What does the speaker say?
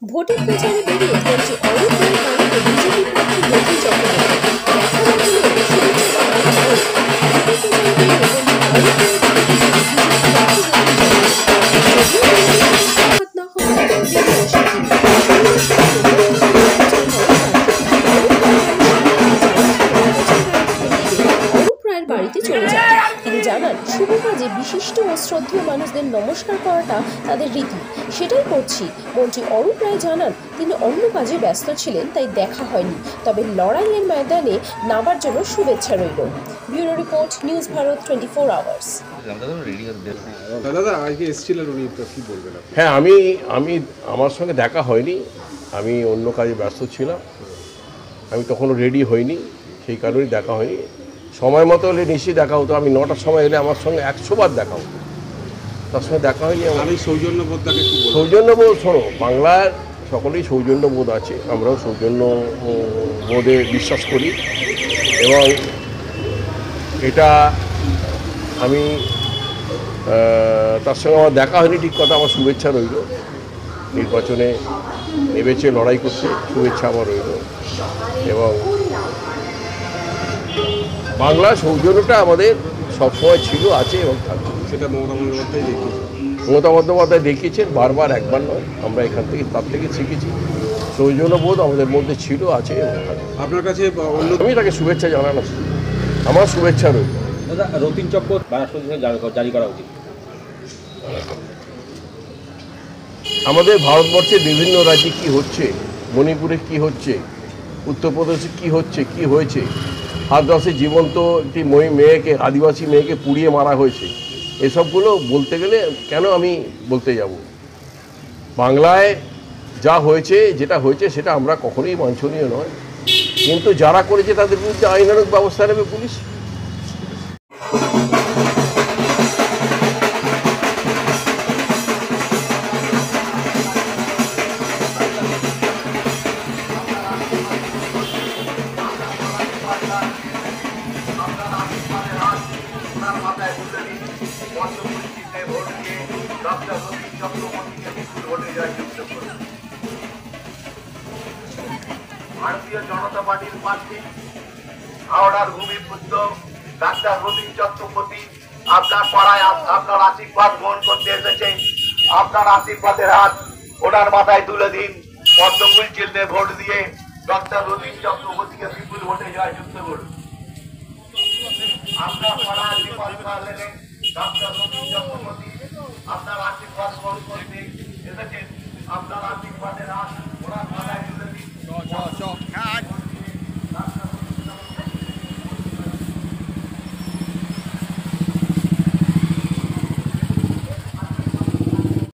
ভোটের প্রচারে বেরিয়ে মন্ত্রী অরূপ রায়ের বাড়িতে বিজেপি প্রার্থী রবি চক্রবর্তী দেখা গেল শুভেচ্ছা জানান ভোটের প্রচারে বেরিয়ে মন্ত্রী অরূপ রায়ের বাড়িতে হাত না হওয়ায় বেরিয়ে আসেন অরূপ রায়ের বাড়িতে চলে যান। তিনি জানান শুভ কাজে বিশিষ্ট ও শ্রদ্ধেয় মানুষদের নমস্কার করাটা তাদের রীতি, সেটাই করছি। মন্ত্রী অরূপ রায় জানান তিনি অন্য কাজে ব্যস্ত ছিলেন, তাই দেখা হয়নি, তবে লড়াইয়ের ময়দানে নামার জন্য শুভেচ্ছা রইল। Bureau report, news Bharat 24 hours. হ্যাঁ, আমি আমার সঙ্গে দেখা হয়নি, আমি অন্য কাজে ব্যস্ত ছিলাম, আমি তখনও রেডি হইনি, সেই কারণেই দেখা হয়নি। সময় মতো হলে নিশ্চয়ই দেখা হতো, আমি 9টার সময় এলে আমার সঙ্গে 100 বার দেখা হতো, তার সঙ্গে দেখা হয়নি। আমি সৌজন্যবোধটাকে সৌজন্যবোধ, শোনো, বাংলার সকলেই সৌজন্যবোধ আছে, আমরাও সৌজন্য বোধে বিশ্বাস করি এবং এটা আমি তার সঙ্গে আমার দেখা হয়নি ঠিক কথা, আমার শুভেচ্ছা রইল। নির্বাচনে নেমেছে লড়াই করতে, শুভেচ্ছা আমার রইল। এবং বাংলা সৌজন্যটা আমাদের সবসময় ছিল, আছে এবং থাকবে। সেটা মমতা বন্দ্যোপাধ্যায় দেখিয়েছেন বারবার, একবার নয়। আমরা এখান থেকে তার থেকে শিখেছি, সৌজন্যবোধ আমাদের মধ্যে ছিল, আছে এবং থাকবে। আপনার কাছে আমি তাকে শুভেচ্ছা জানানো, আমার শুভেচ্ছা রইল। দাদা, রতিন চক্র জারি করা উচিত। আমাদের ভারতবর্ষের বিভিন্ন রাজ্যে কি হচ্ছে, মণিপুরে কি হচ্ছে, উত্তরপ্রদেশে কি হচ্ছে, কি হয়েছে, হাতরাসে জীবন্ত একটি মেয়েকে, আদিবাসী মেয়েকে পুড়িয়ে মারা হয়েছে, এসবগুলো বলতে গেলে কেন আমি বলতে যাব? বাংলায় যা হয়েছে, যেটা হয়েছে সেটা আমরা কখনোই বাঞ্ছনীয় নয়, কিন্তু যারা করেছে তাদের বিরুদ্ধে আইনানুগ ব্যবস্থা নেবে পুলিশ। ভারতীয় জনতা পার্টির প্রার্থী হাওড়ার ভূমিপুত্র ডাক্তার রতিন চক্রবর্তী আপনার পাড়ায় আপনার আশীর্বাদ গ্রহণ করতে এসেছে। আপনার আশীর্বাদের হাত ওনার মাথায় তুলে দিন। পদ্মফুল চিহ্নে ভোট দিয়ে ডাক্তার রতিন চক্রবর্তীকে বিপুল ভোটে জয়যুক্ত করুন। আপনার পাড়ায় ডাক্তার রতিন চক্রবর্তী আপনার আশীর্বাদ গ্রহণ করতে এসেছেন। আপনার আশীর্বাদে